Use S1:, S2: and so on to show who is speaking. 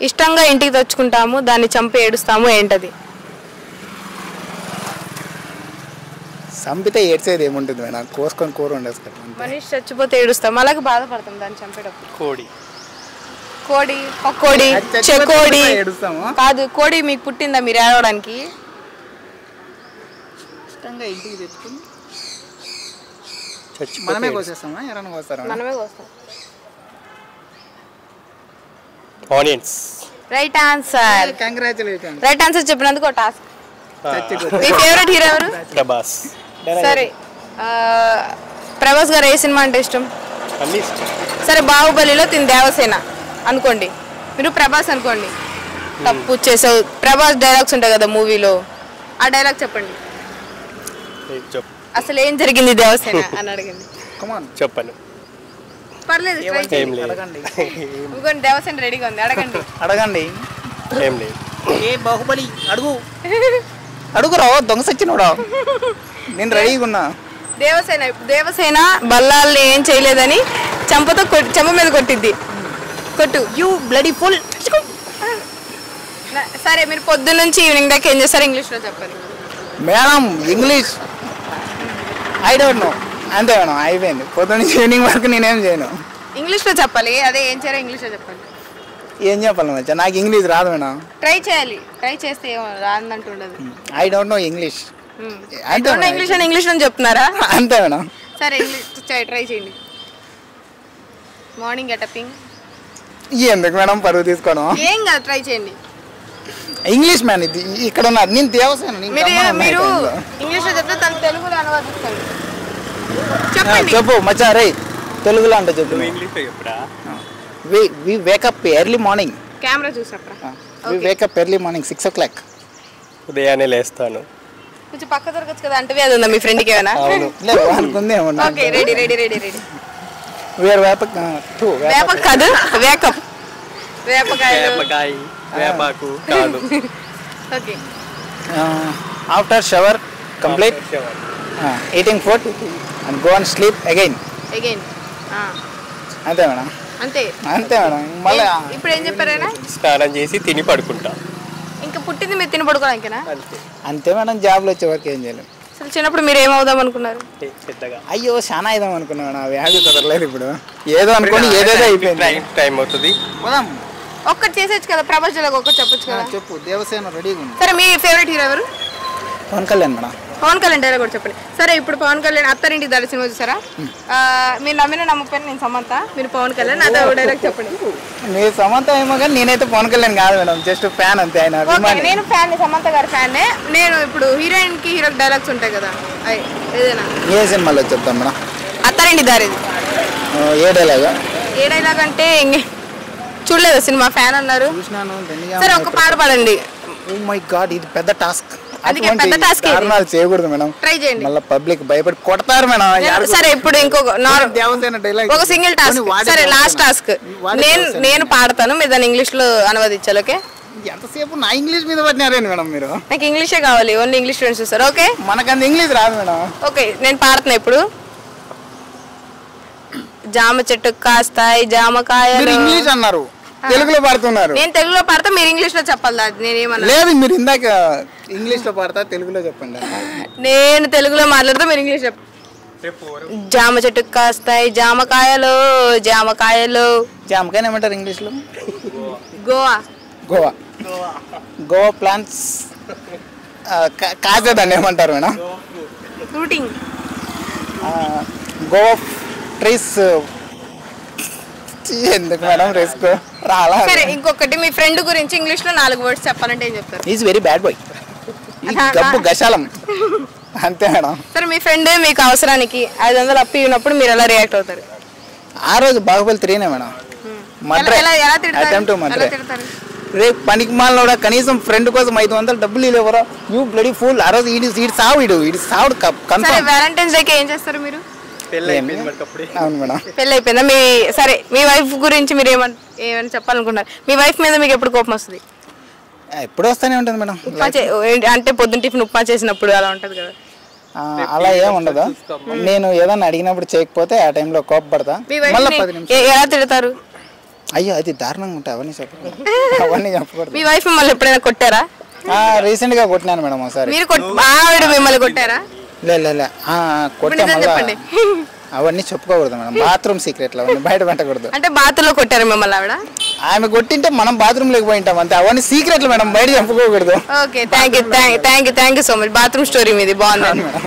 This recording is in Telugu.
S1: ఇష్టంగా ఇంటికి తెచ్చుకుంటాము, దాన్ని చంపి ఏడుస్తాము, ఏంటది?
S2: చంపితే ఏడ్చేది ఏముంటుంది మేడం, కోసుకొని కూర ఉండేసుకుంటాం.
S1: మనిషి చచ్చిపోతే ఏడుస్తాం, అలాగే బాధపడతాం దాన్ని చంపేటప్పుడు.
S2: కోడి
S1: కోడి చెకోడి
S2: ఏడుస్తాము
S1: కాదు. కోడి మీకు పుట్టిందా మీరు ఏడవడానికి?
S2: ఇష్టంగా ఇంటికి తెచ్చుకుని మనమే కోసేస్తామా, ఎవరైనా కోస్తారా?
S1: మనమే కోస్తాం.
S3: Onions.
S1: Right answer.
S2: Congratulations.
S1: Right answer చెప్పినందుకు టాస్క్. మీ ఫేవరెట్ హీరో ఎవరు?
S3: ప్రభాస్.
S1: సరే, ప్రభాస్ గారు ఏ సినిమా అంటే ఇష్టం?
S3: అన్ని ఇష్టం.
S1: సరే, బాహుబలిలో తిని దేవసేన అనుకోండి, మీరు ప్రభాస్ అనుకోండి. తప్పు చేసావు. ప్రభాస్ డైలాగ్స్ ఉంటాయి కదా మూవీలో, ఆ డైలాగ్ చెప్పండి. అసలు ఏం జరిగింది దేవసేన అని అడిగింది.
S3: చెప్పను.
S1: పర్లేదు, ఇంకోటి దేవసేన రెడీగా ఉంది, అడగండి.
S3: ఏం లేదు.
S2: ఏ బాహుబలి అడుగురా దొంగ సచ్చినోడా, నేను రెడీగా ఉన్నా.
S1: దేవసేన బల్లాల్ని ఏం చేయలేదని చెంప మీద కొట్టిద్ది. కొట్టు.
S2: You bloody full.
S1: సరే, మీరు పొద్దున్న నుంచి ఈవినింగ్ దాకా ఏం చేస్తారు? ఇంగ్లీష్లో చెప్పండి.
S2: Madam English I don't know. అంతే మేడం, అయిపోయింది. పొద్దున్న నుంచి ఈవినింగ్ వరకు నేనేం చేయను.
S1: ఇంగ్లీష్లో చెప్పాలి. అదే ఏం చేయాలో ఇంగ్లీష్లో చెప్పండి.
S2: ఏం చెప్పాలి మచ్చా, నాకు ఇంగ్లీష్ రాదు మేడం.
S1: ట్రై చేయాలి. ట్రై చేస్తే రాదంటూ ఉండదు.
S2: I don't know English.
S1: English అని ఇంగ్లీష్ అని చెప్తున్నారా?
S2: అంతే మేడం.
S1: సరే, ఇంగ్లీష్ ట్రై చేయండి. మార్నింగ్ గెటపింగ్.
S2: ఎందుకు మేడం పరువు తీసుకోవడం?
S1: ఏం కాదు, ట్రై చేయండి.
S2: ఇంగ్లీష్ మ్యాన్ ఇది ఇక్కడ ఉన్నారు. నేను దేవసేన.
S1: మీరు ఇంగ్లీష్లో చెప్తే తను తెలుగులో అనువాదిస్తాడు. చెప్పండి.
S2: చెప్పు మచ్చా. రే తెలుగులో అంటే చెప్పు.
S3: ఇంగ్లీష్లో చెప్పురా.
S2: We wake up early morning.
S1: Camera చూసారా?
S2: We wake up early morning 6 o'clock.
S3: ఉదయాన్నే లేస్తాను.
S1: కొంచెం పక్క దొరకచ్చు కదా, అంటే అది ఉందా మీ ఫ్రెండ్కి ఏమైనా?
S2: లేదు అనుకుందేమో.
S1: Okay, ready.
S2: We are వేపక్
S1: కాదు, వేకప్.
S3: వేపాకు కాదు.
S1: Okay.
S2: After shower complete, eating food and go and sleep again. అంతే మేడం. అంతే మేడం. మళ్ళీ
S1: ఇప్పుడు ఏం చెప్పారైనా?
S3: స్నానం చేసి తిని పడుకుంటా.
S1: ఇంకా పుట్టింది మీరు తిని పడుకోవడానికేనా?
S2: అంతే మేడం. జాబ్లో వచ్చే వరకు ఏం చేయలేదు.
S1: అసలు చిన్నప్పుడు మీరు ఏమవుదాం అనుకున్నారు?
S2: అయ్యో చాలా అయిదాం అనుకున్నాను. వ్యాధి కుదరలేదు. ఇప్పుడు ఏదో అనుకోని ఏదేదో అయిపోయింది.
S3: టైం అవుతుంది.
S1: ఒక్కటి చేసేచ్చు కదా, ప్రభాస్ డైలాగ్ ఒక్కటి చెప్పొచ్చు కదా.
S2: చెప్పు. దేవసేన రెడీగా ఉంది.
S1: సరే, మీ ఫేవరెట్ హీరో ఎవరు?
S2: పవన్ కళ్యాణ్ మేడం.
S1: పవన్ కళ్యాణ్ డైలాగ్ కూడా చెప్పండి. సరే, ఇప్పుడు పవన్ కళ్యాణ్ అత్తారింటికి దారి సినిమా చూసారా? మీరు నమ్మిన నమ్మకపోయినా నేను సమంత, మీరు పవన్ కళ్యాణ్. అదే డైలాగ్ చెప్పండి.
S2: మీరు సమంత ఏమో కానీ నేనైతే పవన్ కళ్యాణ్ కాదు మేడం, జస్ట్ ఫ్యాన్ అంతే. ఆయన
S1: నేను ఫ్యాన్, సమంత గారి ఫ్యాన్. నేను ఇప్పుడు హీరోయిన్ కి హీరోకి డైలాగ్స్ ఉంటాయి కదా, ఏదైనా
S2: ఏ సినిమాలో చెప్తాం మేడం?
S1: అత్తారింటి దారి. ఏ డైలాగ్ అంటే చూడలేదు సినిమా, ఫ్యాన్ అన్నారు. సరే, ఒక పాట పాడండి.
S2: ఓ మై గాడ్, ఇది పెద్ద టాస్క్.
S1: చేయకూడదు
S2: మేడం.
S1: ట్రై చేయండి.
S2: మళ్ళీ పబ్లిక్ భయపడి కొడతారు మేడం.
S1: సరే, ఇప్పుడు ఇంకొక ఒక సింగిల్ టాస్క్. సరే, లాస్ట్ టాస్క్. నేను పాడతాను, మీరు దాన్ని ఇంగ్లీష్ లో అనువదించాలి. ఓకే?
S2: ఎంతసేపు నా ఇంగ్లీష్ మీద పడినారేంటి మేడం మీరు?
S1: నాకు ఇంగ్లీషే కావాలి, ఓన్లీ ఇంగ్లీష్ ఫ్రెండ్స్ చూస్తారు. ఓకే?
S2: మనకంత ఇంగ్లీష్ రాదు మేడం.
S1: ఓకే, నేను పాడుతున్నా ఇప్పుడు. జామ చెట్టు కాస్తాయి జామకాయలు.
S2: ఇంగ్లీష్ అన్నారు, తెలుగులో పాడుతున్నారు.
S1: నేను తెలుగులో పాడతా, మీరు ఇంగ్లీష్ లో చెప్పాలి. నేనేమన్నా
S2: లేదు, మీరు ఇందాక ఇంగ్లీష్ లో పాడతా, తెలుగులో చెప్పండి.
S1: నేను తెలుగులో మాట్లాడతా, మీరు ఇంగ్లీష్ చెప్పండి. జామ చెట్టు కాస్తాయి జామకాయలు, జామకాయలు.
S2: జామకాయని ఏమంటారు ఇంగ్లీష్ లో?
S1: గోవా.
S2: గోవా ప్లాంట్స్ కాసేదాన్ని ఏమంటారు మేడం?
S1: ఫ్రూటింగ్.
S2: గోవా ట్రీస్. ఎందుకు మేడం రిస్క్ రాలా?
S1: సరే, ఇంకొకటి మీ ఫ్రెండ్ గురించి ఇంగ్లీష్ లో 4 వర్డ్స్ చెప్పాలంటే ఏం చెప్తారు?
S2: Is very bad boy. గబ్బు గశాలం. అంతే మేడం.
S1: సరే, మీ ఫ్రెండ్ మీకు అవసరానికి 500 అప్పు ఇవ్వనప్పుడు మీరు ఎలా రియాక్ట్ అవుతారు?
S2: ఆ రోజు బాహుబలి 3నే మేడం. రేపు పనికి మాలినోడా, కనీసం ఫ్రెండ్ కోసం 500 డబ్బులు ఇవ్వరా? You bloody fool. ఆ రోజు ఈడు సావు, ఈడు సావుడు కన్ఫర్మ్.
S1: వ్యాలంటైన్స్ డేకి ఏం చేస్తారు మీరు?
S2: పెళ్ళి
S1: అయిపోయిందా? సరే, మీ వైఫ్ గురించి మీరు ఏమని చెప్పాలనుకుంటున్నారు? మీ వైఫ్ మీద మీకు ఎప్పుడు కోపం వస్తుంది?
S2: ఎప్పుడు వస్తూనే ఉంటుంది మేడం.
S1: అంటే పొద్దున్న టిఫిన్ ఉప్మా చేసినప్పుడు అలా ఉంటది కదా?
S2: అలా ఏం ఉండదు. నేను ఏదన్నా అడిగినప్పుడు చేయకపోతే ఆ టైంలో కోపపడతా.
S1: ఎలా తిడతారు?
S2: అయ్యో అది దారుణంగా ఉంటాయి అవన్నీ చెప్పకూడదు అవన్నీ చెప్పకూడదు.
S1: మీ వైఫ్ మిమ్మల్ని ఎప్పుడైనా కొట్టారా?
S2: రీసెంట్గా కొట్టినాను మేడం ఒకసారి.
S1: మీరు ఆవిడ మిమ్మల్ని కొట్టారా?
S2: లే కొట్టా
S1: చెప్పండి.
S2: అవన్నీ చెప్పుకోకూడదు మేడం, బాత్రూమ్ సీక్రెట్లు అవన్నీ బయట పెట్టకూడదు.
S1: అంటే బాత్రూంలో కొట్టారు మిమ్మల్ని ఆవిడ?
S2: ఆమె కొట్టింటే మనం బాత్రూమ్ లేకపోయి ఉంటాం అంతే, అవన్నీ సీక్రెట్లు మేడం, బయట చెప్పుకోకూడదు.
S1: Okay, thank you so much. Bathroom story మీది బాగుంది.